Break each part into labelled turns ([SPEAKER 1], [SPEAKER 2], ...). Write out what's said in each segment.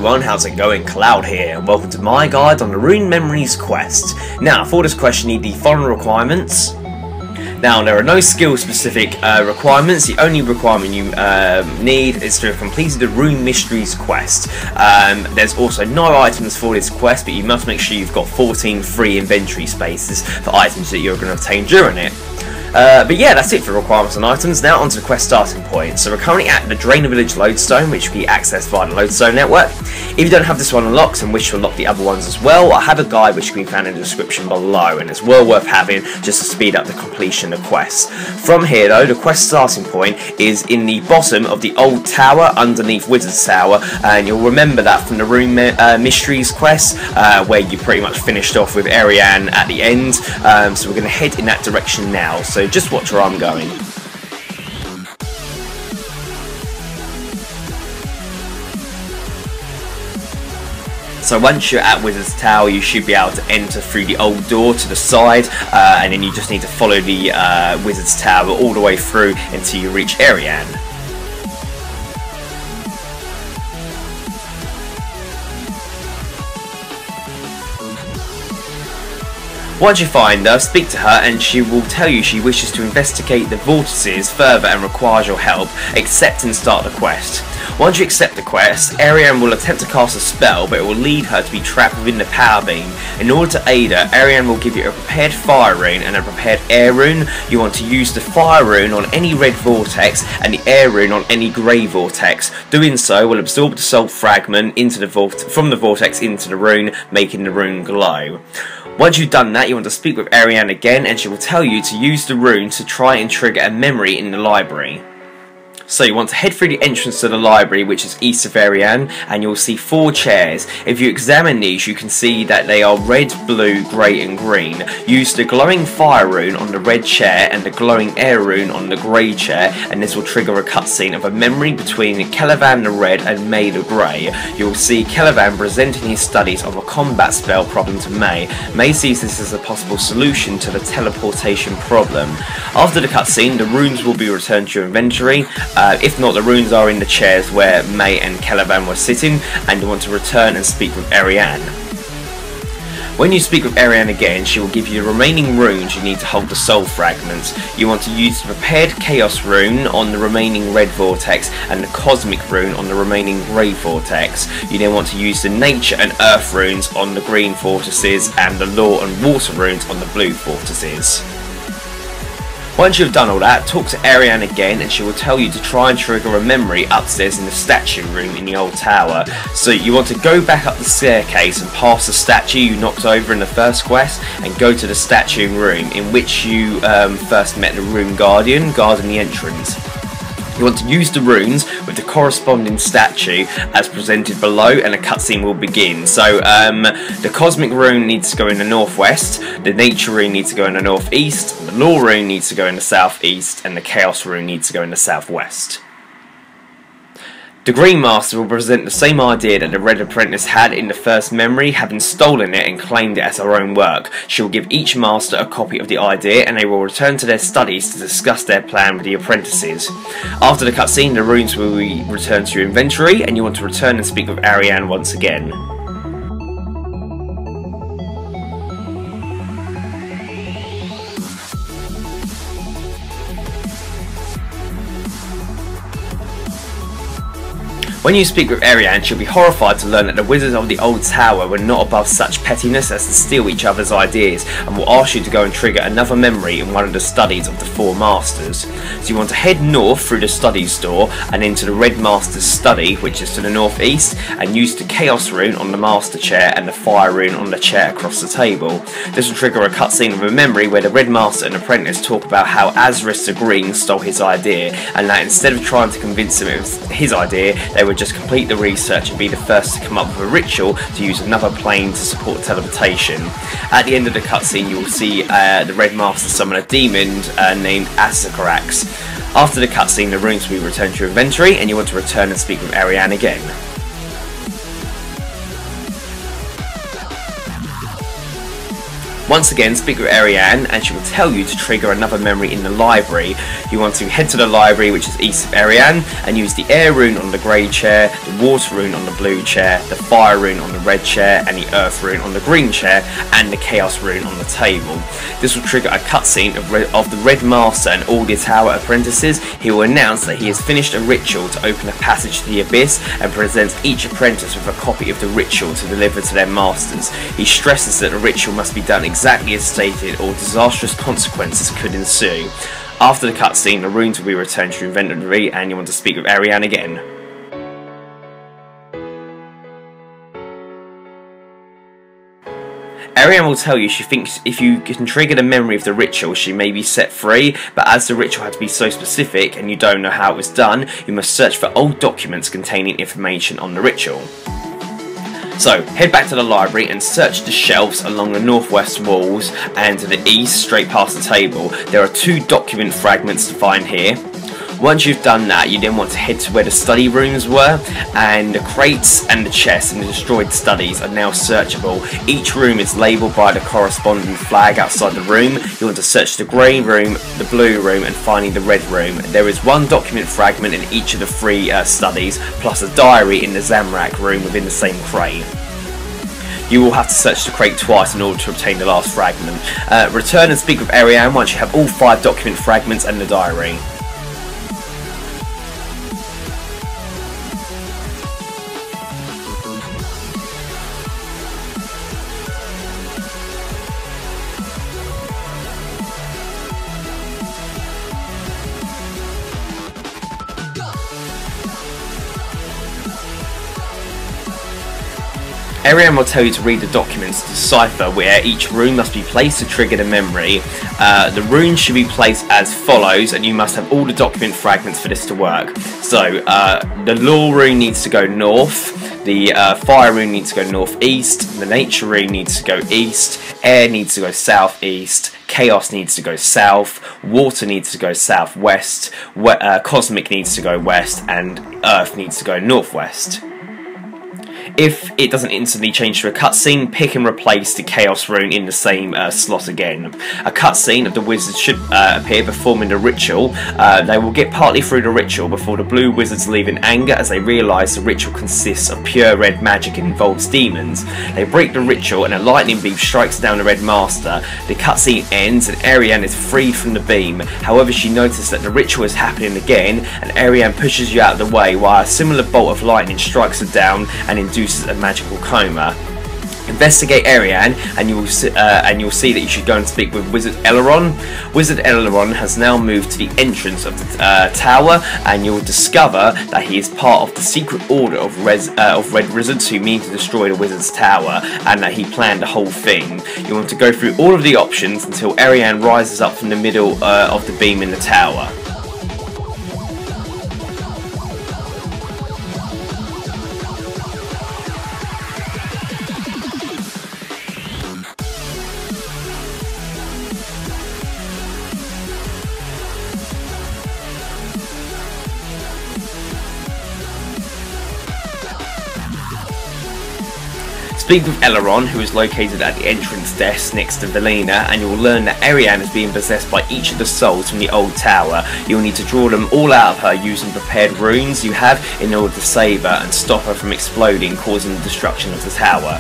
[SPEAKER 1] everyone, how's it going? Cloud here, and welcome to my guide on the Rune Memories quest. Now, for this quest you need the following requirements. Now, there are no skill-specific requirements. The only requirement you need is to have completed the Rune Mysteries quest. There's also no items for this quest, but you must make sure you've got 14 free inventory spaces for items that you're going to obtain during it. But yeah, that's it for requirements and items. Now onto the quest starting point. So we're currently at the Drainer Village Lodestone, which can be accessed via the Lodestone network. If you don't have this one unlocked and wish to unlock the other ones as well, I have a guide which can be found in the description below, and it's well worth having just to speed up the completion of quests. From here though, the quest starting point is in the bottom of the old tower underneath Wizard's Tower, and you'll remember that from the Rune Mysteries quest, where you pretty much finished off with Ariane at the end. So we're going to head in that direction now. So just watch where I'm going. So once you're at Wizard's Tower, you should be able to enter through the old door to the side, and then you just need to follow the Wizard's Tower all the way through until you reach Ariane. Once you find her, speak to her and she will tell you she wishes to investigate the vortices further and requires your help. Accept and start the quest. Once you accept the quest, Ariane will attempt to cast a spell, but it will lead her to be trapped within the power beam. In order to aid her, Ariane will give you a prepared fire rune and a prepared air rune. You want to use the fire rune on any red vortex and the air rune on any grey vortex. Doing so will absorb the soul fragment into from the vortex into the rune, making the rune glow. Once you've done that, you want to speak with Ariane again, and she will tell you to use the rune to try and trigger a memory in the library. So you want to head through the entrance to the library, which is east of Ariane, and you'll see 4 chairs. If you examine these, you can see that they are red, blue, grey and green. Use the glowing fire rune on the red chair and the glowing air rune on the grey chair, and this will trigger a cutscene of a memory between Caliban the red and May the grey. You'll see Caliban presenting his studies of a combat spell problem to May. May sees this as a possible solution to the teleportation problem. After the cutscene, the runes will be returned to your inventory. If not, the runes are in the chairs where May and Caliban were sitting, and you want to return and speak with Ariane. When you speak with Ariane again, she will give you the remaining runes you need to hold the soul fragments. You want to use the prepared chaos rune on the remaining red vortex and the cosmic rune on the remaining grey vortex. You then want to use the nature and earth runes on the green vortices and the law and water runes on the blue vortices. Once you've done all that, talk to Ariane again and she will tell you to try and trigger a memory upstairs in the statue room in the old tower. So you want to go back up the staircase and past the statue you knocked over in the first quest and go to the statue room in which you first met the rune guardian guarding the entrance. You want to use the runes with the corresponding statue as presented below, and a cutscene will begin. So the cosmic rune needs to go in the northwest, the nature rune needs to go in the northeast, the law rune needs to go in the southeast, and the chaos rune needs to go in the southwest. The Green Master will present the same idea that the Red Apprentice had in the first memory, having stolen it and claimed it as her own work. She will give each Master a copy of the idea, and they will return to their studies to discuss their plan with the apprentices. After the cutscene, the runes will be returned to your inventory, and you want to return and speak with Ariane once again. When you speak with Ariane, she'll be horrified to learn that the wizards of the old tower were not above such pettiness as to steal each other's ideas, and will ask you to go and trigger another memory in one of the studies of the 4 masters. So you want to head north through the studies door and into the Red Master's study, which is to the northeast, and use the chaos rune on the master chair and the fire rune on the chair across the table. This will trigger a cutscene of a memory where the Red Master and apprentice talk about how Azris the Green stole his idea, and that instead of trying to convince him it was his idea, they would just complete the research and be the first to come up with a ritual to use another plane to support teleportation. At the end of the cutscene, you will see the Red Master summon a demon named Asakarax. After the cutscene, the runes will be returned to your inventory, and you want to return and speak with Ariane again. Once again, speak with Ariane and she will tell you to trigger another memory in the library. You want to head to the library, which is east of Ariane, and use the air rune on the grey chair, the water rune on the blue chair, the fire rune on the red chair, and the earth rune on the green chair, and the chaos rune on the table. This will trigger a cutscene of the Red Master and all the tower apprentices. He will announce that he has finished a ritual to open a passage to the abyss and presents each apprentice with a copy of the ritual to deliver to their masters. He stresses that the ritual must be done exactly as stated or disastrous consequences could ensue. After the cutscene, the runes will be returned to your inventory and you want to speak with Ariane again. Ariane will tell you she thinks if you can trigger the memory of the ritual, she may be set free, but as the ritual had to be so specific and you don't know how it was done, you must search for old documents containing information on the ritual. So, head back to the library and search the shelves along the northwest walls and to the east, straight past the table. There are 2 document fragments to find here. Once you've done that, you then want to head to where the study rooms were, and the crates and the chests and the destroyed studies are now searchable. Each room is labelled by the corresponding flag outside the room. You want to search the grey room, the blue room, and finally the red room. There is 1 document fragment in each of the 3 studies, plus a diary in the Zamrak room within the same crate. You will have to search the crate twice in order to obtain the last fragment. Return and speak with Ariane once you have all 5 document fragments and the diary. Ariane will tell you to read the documents to decipher where each rune must be placed to trigger the memory. The runes should be placed as follows, and you must have all the document fragments for this to work. So, the law rune needs to go north, the fire rune needs to go northeast, the nature rune needs to go east, air needs to go southeast, chaos needs to go south, water needs to go southwest, cosmic needs to go west, and earth needs to go northwest. If it doesn't instantly change to a cutscene, pick and replace the Chaos Rune in the same slot again. A cutscene of the wizards should appear performing the ritual. They will get partly through the ritual before the blue wizards leave in anger as they realise the ritual consists of pure red magic and involves demons. They break the ritual and a lightning beam strikes down the Red Master. The cutscene ends and Ariane is freed from the beam. However, she notices that the ritual is happening again and Ariane pushes you out of the way while a similar bolt of lightning strikes her down and induces a magical coma. Investigate Ariane and you'll see that you should go and speak with Wizard Elrond. Wizard Elrond has now moved to the entrance of the tower, and you'll discover that he is part of the secret order of red wizards who mean to destroy the wizard's tower, and that he planned the whole thing. You want to go through all of the options until Ariane rises up from the middle of the beam in the tower. Speak with Elrond, who is located at the entrance desk next to Velena, and you will learn that Ariane is being possessed by each of the souls from the old tower. You will need to draw them all out of her using prepared runes you have in order to save her and stop her from exploding, causing the destruction of the tower.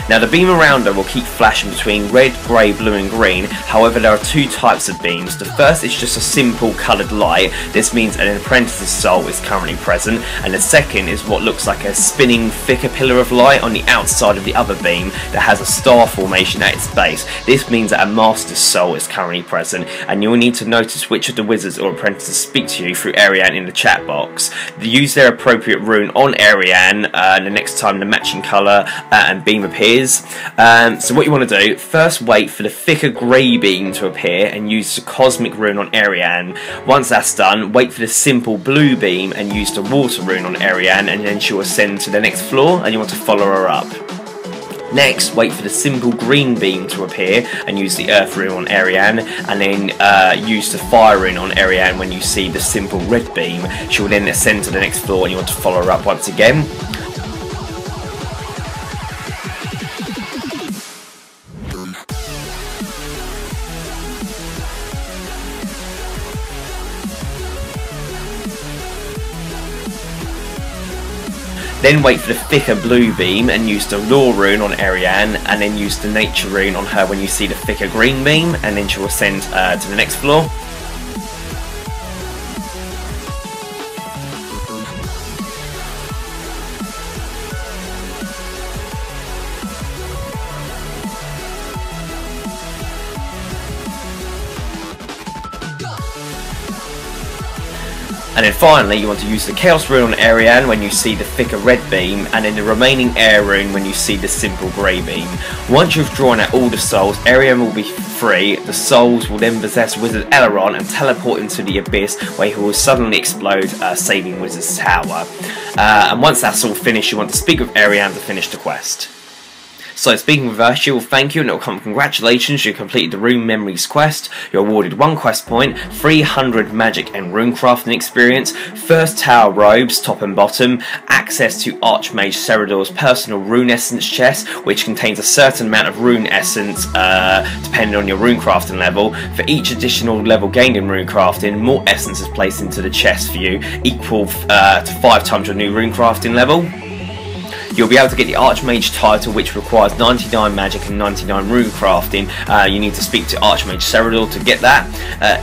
[SPEAKER 1] Now the beam around her will keep flashing between red, grey, blue and green. However, there are 2 types of beams. The first is just a simple coloured light. This means an apprentice's soul is currently present, and the second is what looks like a spinning thicker pillar of light on the outside of the other beam that has a star formation at its base. This means that a master's soul is currently present, and you will need to notice which of the wizards or apprentices speak to you through Ariane in the chat box. Use their appropriate rune on Ariane the next time the matching colour and beam appears. So what you want to do, first wait for the thicker grey beam to appear and use the cosmic rune on Ariane. Once that's done, wait for the simple blue beam and use the water rune on Ariane, and then she'll ascend to the next floor and you want to follow her up. Next, wait for the simple green beam to appear and use the earth rune on Ariane, and then use the fire rune on Ariane when you see the simple red beam. She will then ascend to the next floor and you want to follow her up once again. Then wait for the thicker blue beam and use the Law rune on Ariane, and then use the Nature rune on her when you see the thicker green beam, and then she will ascend to the next floor. And then finally, you want to use the Chaos rune on Ariane when you see the thicker red beam, and then the remaining Air rune when you see the simple grey beam. Once you've drawn out all the souls, Ariane will be free. The souls will then possess Wizard Elrond and teleport into the abyss, where he will suddenly explode, saving Wizard's Tower. And once that's all finished, you want to speak with Ariane to finish the quest. So speaking with her, she will thank you and it will come, congratulations, you completed the Rune Memories quest. You're awarded 1 quest point, 300 magic and rune crafting experience, first tower robes, top and bottom, access to Archmage Titl's personal rune essence chest, which contains a certain amount of rune essence depending on your rune crafting level. For each additional level gained in rune crafting, more essence is placed into the chest for you, equal to 5 times your new rune crafting level. You'll be able to get the Archmage Title, which requires 99 magic and 99 rune crafting. You need to speak to Archmage Title to get that.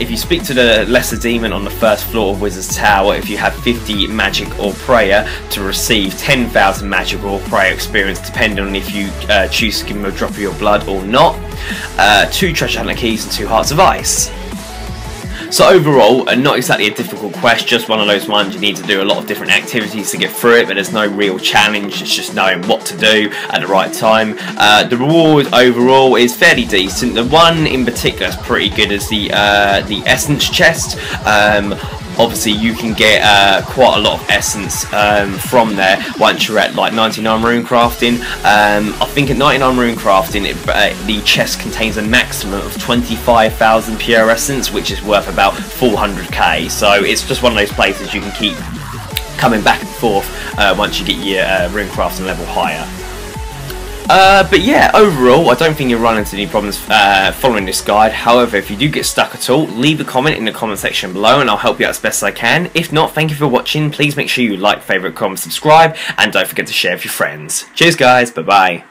[SPEAKER 1] If you speak to the Lesser Demon on the first floor of Wizard's Tower, if you have 50 magic or prayer, to receive 10,000 magic or prayer experience, depending on if you choose to give him a drop of your blood or not. 2 treasure hunter keys and 2 hearts of ice. So overall, not exactly a difficult quest, just one of those ones you need to do a lot of different activities to get through it, but there's no real challenge, it's just knowing what to do at the right time. The reward overall is fairly decent. The one in particular is pretty good is the essence chest. Obviously you can get quite a lot of essence from there once you're at like 99 rune crafting. I think at 99 rune crafting the chest contains a maximum of 25,000 pure essence, which is worth about 400k, so it's just one of those places you can keep coming back and forth once you get your rune crafting level higher. But yeah, overall, I don't think you'll run into any problems following this guide. However, if you do get stuck at all, leave a comment in the comment section below and I'll help you out as best as I can. If not, thank you for watching. Please make sure you like, favourite, comment, subscribe, and don't forget to share with your friends. Cheers guys, bye bye.